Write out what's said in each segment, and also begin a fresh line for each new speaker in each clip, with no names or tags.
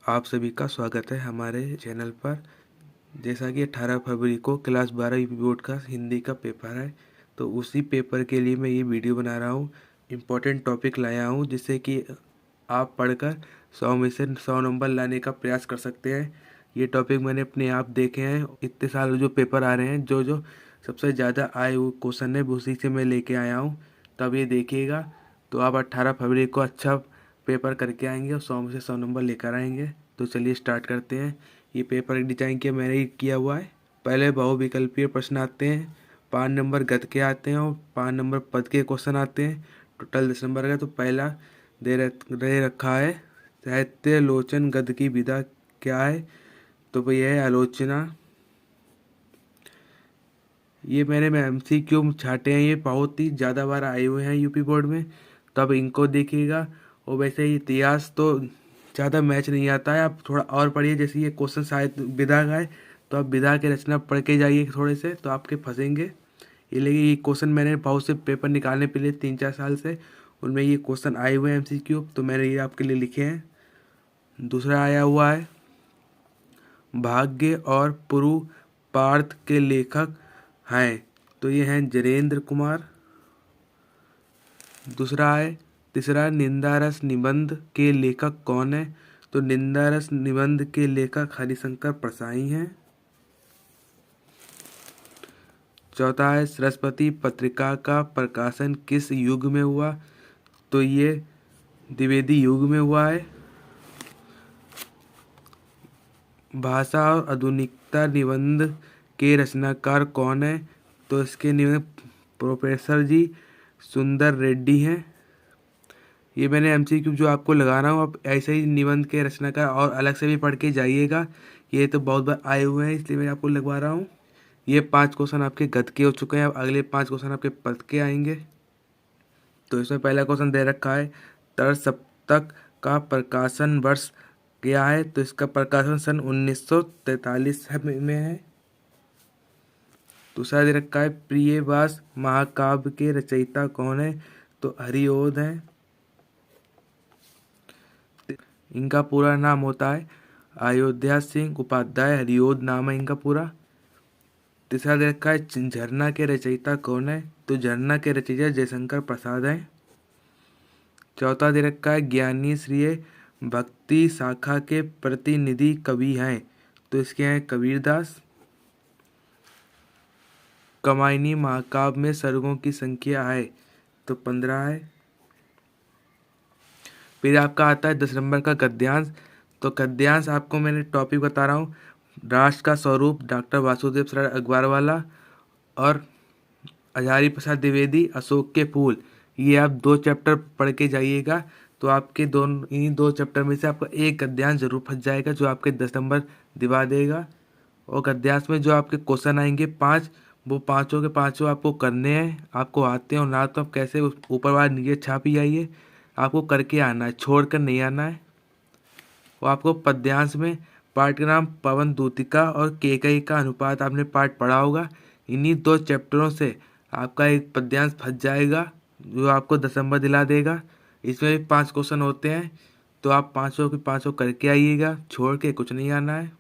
आप सभी का स्वागत है हमारे चैनल पर। जैसा कि 18 फरवरी को क्लास 12 यूपी बोर्ड का हिंदी का पेपर है, तो उसी पेपर के लिए मैं ये वीडियो बना रहा हूँ। इम्पोर्टेंट टॉपिक लाया हूँ जिससे कि आप पढ़कर 100 में से 100 नंबर लाने का प्रयास कर सकते हैं। ये टॉपिक मैंने अपने आप देखे हैं, इतने साल जो पेपर आ रहे हैं, जो जो सबसे ज़्यादा आए हुए क्वेश्चन है उसी से मैं लेके आया हूँ। तब ये देखिएगा तो आप 18 फरवरी को अच्छा पेपर करके आएंगे और 100 में से 100 नंबर लेकर आएंगे। तो चलिए स्टार्ट करते हैं। ये पेपर डिजाइन किया मैंने ही किया हुआ है। पहले बहुविकल्पीय प्रश्न आते हैं, 5 नंबर गद्य के आते हैं और 5 नंबर पद के क्वेश्चन आते हैं। टोटल 10 नंबर का। तो पहला दे रखा है, साहित्य लोचन गद्य की विधा क्या है? तो भाई है आलोचना। ये मैंने MCQ छाटे हैं, ये बहुत ही ज़्यादा बार आए हुए हैं यूपी बोर्ड में, तब इनको देखिएगा। और वैसे ही इतिहास तो ज़्यादा मैच नहीं आता है, आप थोड़ा और पढ़िए। जैसे ये क्वेश्चन शायद विधा का है, तो आप विधा के रचना पढ़ के जाइए थोड़े से, तो आपके फंसेंगे। ये लेकिन ये क्वेश्चन मैंने बहुत से पेपर निकालने के लिए 3-4 साल से, उनमें ये क्वेश्चन आए हुए हैं MCQ, तो मैंने ये आपके लिए लिखे हैं। दूसरा आया हुआ है, भाग्य और पुरुपार्थ के लेखक हैं, तो ये हैं जरेंद्र कुमार। दूसरा है, तीसरा, निंदारस निबंध के लेखक कौन है? तो निंदारस निबंध के लेखक हरिशंकर परसाई हैं। चौथा है, सरस्वती पत्रिका का प्रकाशन किस युग में हुआ? तो ये द्विवेदी युग में हुआ है। भाषा और आधुनिकता निबंध के रचनाकार कौन है? तो इसके निबंध प्रोफेसर जी सुंदर रेड्डी हैं। ये मैंने MCQ जो आपको लगा रहा हूँ, आप ऐसे ही निबंध के रचनाकार और अलग से भी पढ़ के जाइएगा। ये तो बहुत बार आए हुए हैं, इसलिए मैं आपको लगवा रहा हूँ। ये 5 क्वेश्चन आपके गद्य के हो चुके हैं, अब अगले 5 क्वेश्चन आपके पद के आएंगे। तो इसमें पहला क्वेश्चन दे रखा है, तरस सप्तक का प्रकाशन वर्ष क्या है? तो इसका प्रकाशन सन 1943 में है। दूसरा दे रखा है, प्रियवास महाकाव्य के रचयिता कौन है? तो हरिओद हैं। इनका पूरा नाम होता है अयोध्या सिंह उपाध्याय, हरिओद नाम है इनका पूरा। तीसरा दे रखा है, झरना के रचयिता कौन है? तो झरना के रचयिता जयशंकर प्रसाद हैं। चौथा दे रखा है, ज्ञानी श्रेय भक्ति शाखा के प्रतिनिधि कवि हैं, तो इसके हैं कबीरदास। कमायनी महाकाव्य में सर्गों की संख्या है, तो 15 है। फिर आपका आता है 10 नंबर का गद्यांश। तो गद्यांश आपको मैंने टॉपिक बता रहा हूँ, राष्ट्र का स्वरूप डॉक्टर वासुदेव सरर अग्रवाला और हजारी प्रसाद द्विवेदी, अशोक के फूल। ये आप 2 चैप्टर पढ़ के जाइएगा, तो आपके दोनों इन्हीं 2 चैप्टर में से आपका एक गद्यांश जरूर फंस जाएगा, जो आपके 10 नंबर दिवा देगा। और गद्यांश में जो आपके क्वेश्चन आएंगे 5, वो पाँचों के पाँचों आपको करने हैं। आपको आते हैं और ना तो आप कैसे ऊपर वाला नीचे छाप ही आइए, आपको करके आना है, छोड़ कर नहीं आना है। वो आपको पद्यांश में पाठ का नाम पवन दूतिका और केकई का अनुपात आपने पाठ पढ़ा होगा। इन्हीं 2 चैप्टरों से आपका एक पद्यांश फंस जाएगा, जो आपको 10 नंबर दिला देगा। इसमें भी 5 क्वेश्चन होते हैं, तो आप पाँचों के पाँचों करके आइएगा, छोड़ के कुछ नहीं आना है।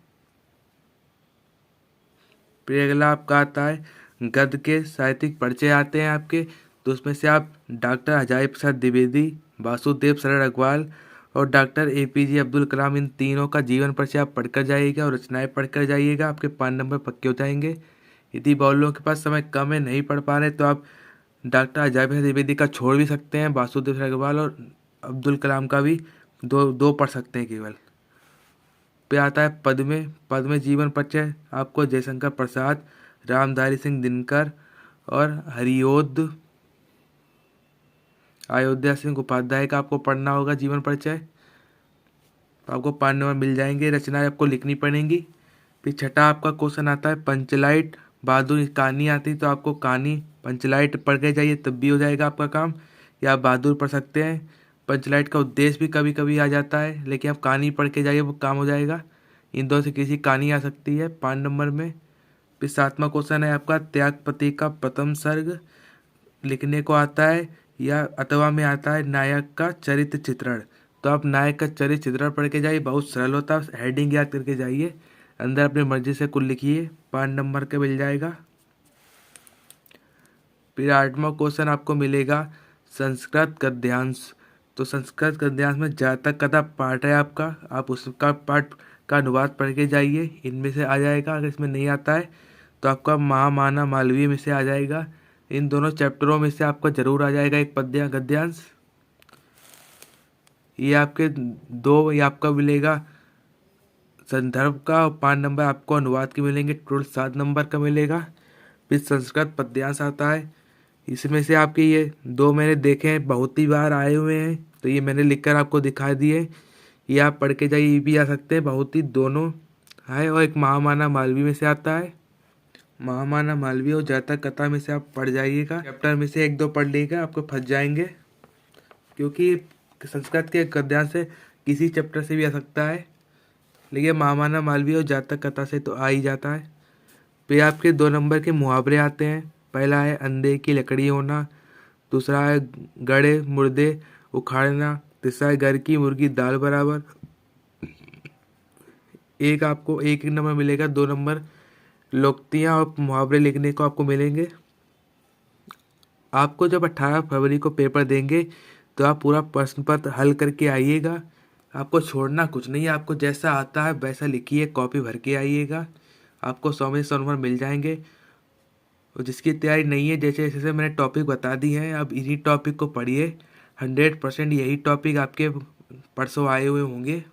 फिर अगला आपका आता है, गद्य के साहित्यिक परिचय आते हैं आपके। तो उसमें से आप डॉक्टर हजारी प्रसाद द्विवेदी, वासुदेव सरर अग्रवाल और डॉक्टर APJ अब्दुल कलाम, इन तीनों का जीवन परिचय आप पढ़कर जाइएगा और रचनाएं पढ़कर जाइएगा, आपके 5 नंबर पक्के हो जाएंगे। यदि बहुत लोगों के पास समय कम है, नहीं पढ़ पा रहे, तो आप डॉक्टर हजारी प्रसाद द्विवेदी का छोड़ भी सकते हैं, वासुदेव सरर अग्रवाल और अब्दुल कलाम का भी दो दो पढ़ सकते हैं केवल। पे आता है पद में जीवन परिचय आपको जयशंकर प्रसाद, रामधारी सिंह दिनकर और हरिओद अयोध्या सिंह उपाध्याय का आपको पढ़ना होगा जीवन परिचय। तो आपको 5 नंबर मिल जाएंगे, रचनाएं आपको लिखनी पड़ेंगी। फिर छठा आपका क्वेश्चन आता है, पंचलाइट बहादुर कहानी आती, तो आपको कहानी पंचलाइट पढ़ के जाइए, तब भी हो जाएगा आपका काम, या आप बहादुर पढ़ सकते हैं। पंचलाइट का उद्देश्य भी कभी कभी आ जाता है, लेकिन आप कहानी पढ़ के जाइए, वो काम हो जाएगा। इन दोनों से किसी कहानी आ सकती है 5 नंबर में। फिर 7वां क्वेश्चन है आपका, त्यागपति का प्रथम सर्ग लिखने को आता है, या अथवा में आता है नायक का चरित्र चित्रण। तो आप नायक का चरित्र चित्रण पढ़ के जाइए, बहुत सरल होता है, हेडिंग याद करके जाइए, अंदर अपनी मर्जी से कुल लिखिए, 5 नंबर का मिल जाएगा। फिर 8वां क्वेश्चन आपको मिलेगा संस्कृत गद्यांश। तो संस्कृत गद्यांश में जातक कथा पाठ है आपका, आप उसका पाठ का अनुवाद पढ़ के जाइए, इनमें से आ जाएगा। अगर इसमें नहीं आता है तो आपका महामाना मालवीय में से आ जाएगा। इन दोनों चैप्टरों में से आपका जरूर आ जाएगा एक पद्य गद्यांश। ये आपके ये आपका मिलेगा संदर्भ का, और 5 नंबर आपको अनुवाद के मिलेंगे, टोटल 7 नंबर का मिलेगा। फिर संस्कृत पद्यांश आता है, इसमें से आपके ये 2 मैंने देखे हैं, बहुत ही बार आए हुए हैं, तो ये मैंने लिखकर आपको दिखा दिए, ये आप पढ़ के जाइए, ये भी आ सकते हैं, बहुत ही दोनों है। और एक महामाना मालवीय में से आता है, महामाना मालवीय और जातक कथा में से आप पढ़ जाइएगा, चैप्टर में से 1-2 पढ़ लीजिएगा, आपको फंस जाएंगे, क्योंकि संस्कृत के गद्यांश से किसी चैप्टर से भी आ सकता है, लेकिन महामाना मालवीय और जातक कथा से तो आ ही जाता है। फिर आपके 2 नंबर के मुहावरे आते हैं। पहला है अंधे की लकड़ी होना, दूसरा है गड़े मुर्दे उखाड़ना, तीसरा है घर की मुर्गी दाल बराबर। एक आपको एक नंबर मिलेगा, 2 नंबर लोकोक्तियाँ और मुहावरे लिखने को आपको मिलेंगे। आपको जब 18 फरवरी को पेपर देंगे तो आप पूरा प्रश्न पत्र हल करके आइएगा, आपको छोड़ना कुछ नहीं है, आपको जैसा आता है वैसा लिखिए, कॉपी भर के आइएगा, आपको 100 में 100 नंबर मिल जाएंगे। और जिसकी तैयारी नहीं है, जैसे जैसे मैंने टॉपिक बता दी हैं, अब इन्हीं टॉपिक को पढ़िए, 100% यही टॉपिक आपके परसों आए हुए होंगे,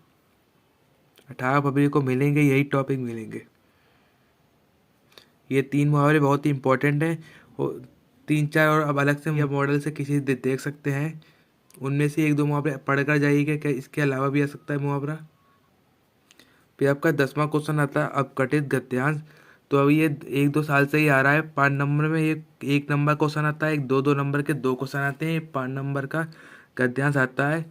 18 फरवरी को मिलेंगे, यही टॉपिक मिलेंगे। ये 3 मुहावरे बहुत ही इंपॉर्टेंट हैं, और 3-4 और अब अलग से मॉडल से किसी देख सकते हैं, उनमें से 1-2 मुहावरे पढ़कर जाइएगा, क्या इसके अलावा भी आ सकता है मुहावरा। फिर आपका 10वां क्वेश्चन आता है अपघटित गद्यांश। तो अभी ये 1-2 साल से ही आ रहा है, 5 नंबर में ये 1 नंबर क्वेश्चन आता है, 2-2 नंबर के 2 क्वेश्चन आते हैं, 5 नंबर का गद्यांश आता है।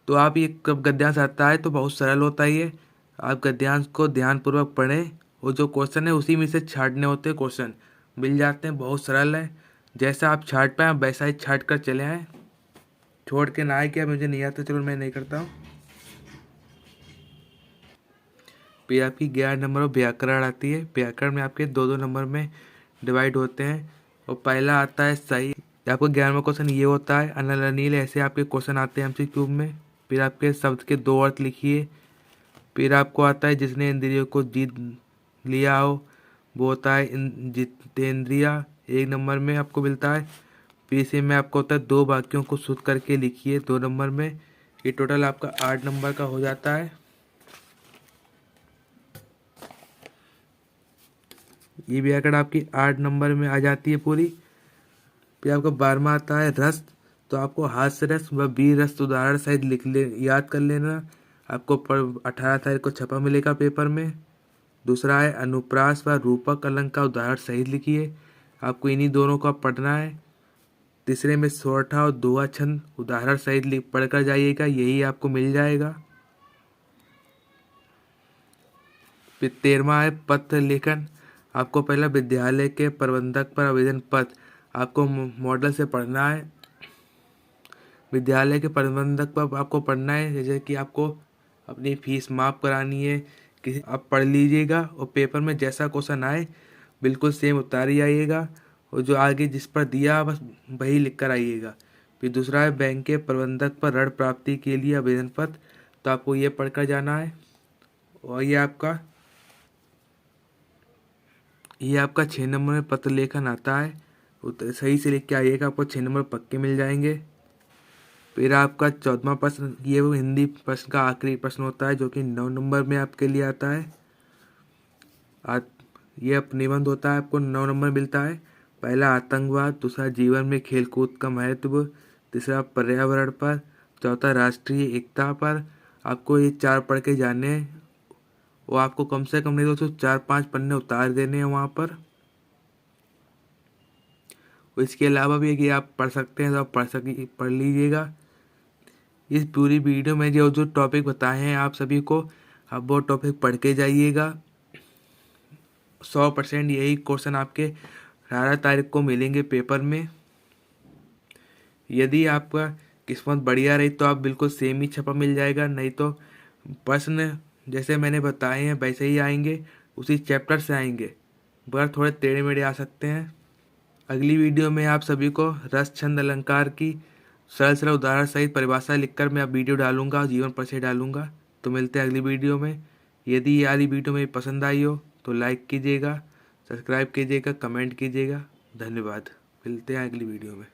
तो आप ये कब गद्यांश आता है तो बहुत सरल होता है ये, आप गद्यांश को ध्यानपूर्वक पढ़ें, और जो क्वेश्चन है उसी में से छांटने होते हैं, क्वेश्चन मिल जाते हैं, बहुत सरल है, जैसा आप छांट पाएँ वैसा ही छांट कर चले आएँ, छोड़ के ना आए कि मुझे नहीं आता, चलो मैं नहीं करता हूँ। फिर आपकी 11 नंबर में व्याकरण आती है। व्याकरण में आपके 2-2 नंबर में डिवाइड होते हैं, और पहला आता है सही। आपको 11वां क्वेश्चन ये होता है अनल अनिल, ऐसे आपके क्वेश्चन आते हैं MCQ में। फिर आपके शब्द के 2 अर्थ लिखिए। फिर आपको आता है जिसने इंद्रियों को जीत लिया हो, वो होता है जितेंद्रिया, 1 नंबर में आपको मिलता है। फिर इसी में आपको होता है 2 वाक्यों को शुद्ध करके लिखिए, 2 नंबर में। ये टोटल आपका 8 नंबर का हो जाता है। ये व्याकरण आपकी 8 नंबर में आ जाती है पूरी। फिर आपका 12वां आता है रस। तो आपको हास्य रस व वीर रस उदाहरण सहित याद कर लेना, आपको 18 तारीख को छपा मिलेगा पेपर में। दूसरा है अनुप्रास व रूपक अलंकार उदाहरण सहित लिखिए, आपको इन्हीं दोनों को पढ़ना है। तीसरे में सोरठा और दोहा छंद उदाहरण सहित पढ़कर जाइएगा, यही आपको मिल जाएगा। फिर 13वां है पत्र लेखन। आपको पहला विद्यालय के प्रबंधक पर आवेदन पत्र आपको मॉडल से पढ़ना है। विद्यालय के प्रबंधक पर आपको पढ़ना है, जैसे कि आपको अपनी फीस माफ़ करानी है, किसी आप पढ़ लीजिएगा, और पेपर में जैसा क्वेश्चन आए बिल्कुल सेम उतार ही आइएगा, और जो आगे जिस पर दिया बस वही लिख कर आइएगा। फिर दूसरा है बैंक के प्रबंधक पर ऋण प्राप्ति के लिए आवेदन पत्र, तो आपको ये पढ़कर जाना है। और ये आपका 6 नंबर में पत्र लेखन आता है, सही से लिख के आइएगा, आपको 6 नंबर पक्के मिल जाएंगे। फिर आपका 14वां प्रश्न, ये वो हिंदी प्रश्न का आखिरी प्रश्न होता है, जो कि 9 नंबर में आपके लिए आता है। ये निबंध होता है, आपको 9 नंबर मिलता है। पहला आतंकवाद, दूसरा जीवन में खेलकूद का महत्व, तीसरा पर्यावरण पर, चौथा राष्ट्रीय एकता पर। आपको ये 4 पढ़ के जाने हैं, वो आपको कम से कम नहीं तो 4-5 पन्ने उतार देने हैं वहाँ पर। इसके अलावा भी ये आप पढ़ सकते हैं, तो आप पढ़ लीजिएगा। इस पूरी वीडियो में जो टॉपिक बताए हैं आप सभी को, आप वो टॉपिक पढ़ के जाइएगा। 100% यही क्वेश्चन आपके 18 तारीख को मिलेंगे पेपर में। यदि आपका किस्मत बढ़िया रही तो आप बिल्कुल सेम ही छपा मिल जाएगा, नहीं तो प्रश्न जैसे मैंने बताए हैं वैसे ही आएंगे, उसी चैप्टर से आएंगे, मगर थोड़े टेढ़े मेढ़े आ सकते हैं। अगली वीडियो में आप सभी को रस छंद अलंकार की सरल सरल उदाहरण सहित परिभाषा लिखकर मैं अब वीडियो डालूंगा और जीवन परिचय डालूंगा। तो मिलते हैं अगली वीडियो में। यदि ये वाली वीडियो मेरी पसंद आई हो तो लाइक कीजिएगा, सब्सक्राइब कीजिएगा, कमेंट कीजिएगा। धन्यवाद। मिलते हैं अगली वीडियो में।